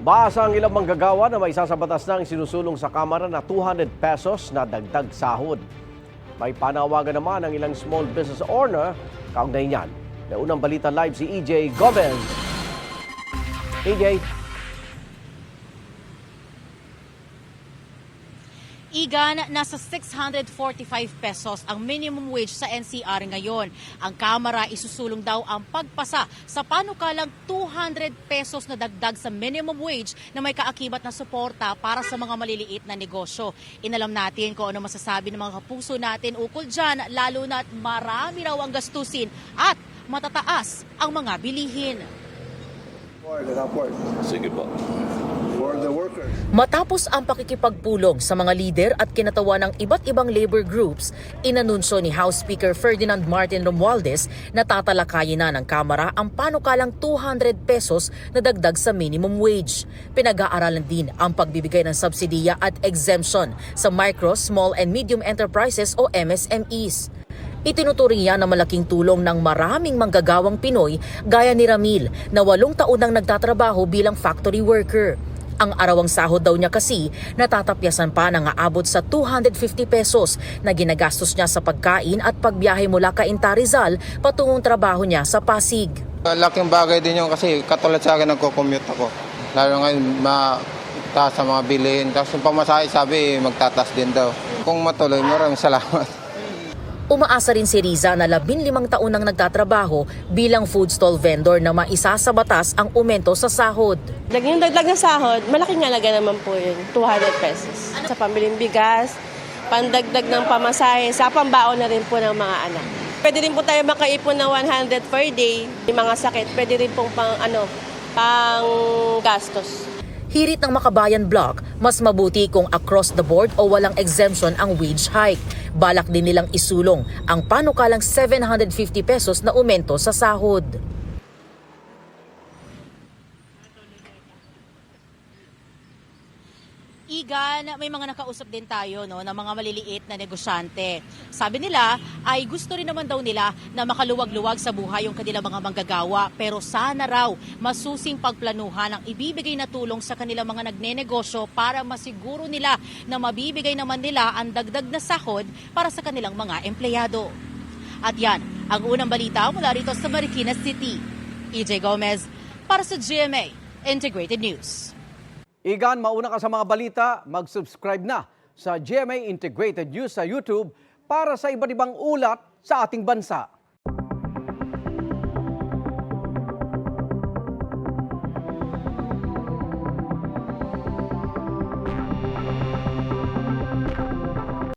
Baasa ang ilang manggagawa na may isasabatas ng sinusulong sa Kamara na 200 pesos na dagdag sahod. May panawagan naman ang ilang small business owner kaugnay niyan. May unang balita live si EJ Gomez. EJ. Igan, nasa 645 pesos ang minimum wage sa NCR ngayon. Ang Kamara isusulong daw ang pagpasa sa panukalang 200 pesos na dagdag sa minimum wage na may kaakibat na suporta para sa mga maliliit na negosyo. Inalam natin kung ano masasabi ng mga kapuso natin ukol dyan, lalo na't marami raw ang gastusin at matataas ang mga bilihin. Sige po. Matapos ang pakikipagpulong sa mga lider at kinatawa ng iba't ibang labor groups, inanunsyo ni House Speaker Ferdinand Martin Romualdez na tatalakayin na ng Kamara ang panukalang 200 pesos na dagdag sa minimum wage. Pinag-aaralan din ang pagbibigay ng subsidiya at exemption sa micro, small and medium enterprises o MSMEs. Itinuturing yan na malaking tulong ng maraming manggagawang Pinoy gaya ni Ramil na 8 taon nang nagtatrabaho bilang factory worker. Ang arawang sahod daw niya kasi natatapyasan pa ng aabot sa 250 pesos na ginagastos niya sa pagkain at pagbiyahe mula Cainta, Rizal patungong trabaho niya sa Pasig. Laking bagay din yun kasi katulad sa akin nagko-commute ako. Lalo ngayon mataas sa mga bilihin. Tapos yung pamasahe sabi magtatas din daw. Kung matuloy, maraming salamat. Umaasa rin si Riza na 15 taon nang nagtatrabaho bilang food stall vendor na maisa sa batas ang aumento sa sahod. Yung dagdag na sahod, malaking halaga naman po yun, 200 pesos. Sa pambiling bigas, pandagdag ng pamasahe, sa pambaon na rin po ng mga anak. Pwede rin po tayo makaipon ng 100 per day. Yung mga sakit, pwede rin pong pang gastos. Hirit ng Makabayan Block, mas mabuti kung across the board o walang exemption ang wage hike. Balak din nilang isulong ang panukalang 750 pesos na aumento sa sahod. Igan, may mga nakausap din tayo ng mga maliliit na negosyante. Sabi nila ay gusto rin naman daw nila na makaluwag-luwag sa buhay yung kanilang mga manggagawa, pero sana raw masusing pagplanuhan ang ibibigay na tulong sa kanilang mga nagnenegosyo para masiguro nila na mabibigay naman nila ang dagdag na sahod para sa kanilang mga empleyado. At yan, ang unang balita mula rito sa Marikina City. EJ Gomez para sa GMA Integrated News. Igan, mauna ka sa mga balita, mag-subscribe na sa GMA Integrated News sa YouTube para sa iba't ibang ulat sa ating bansa.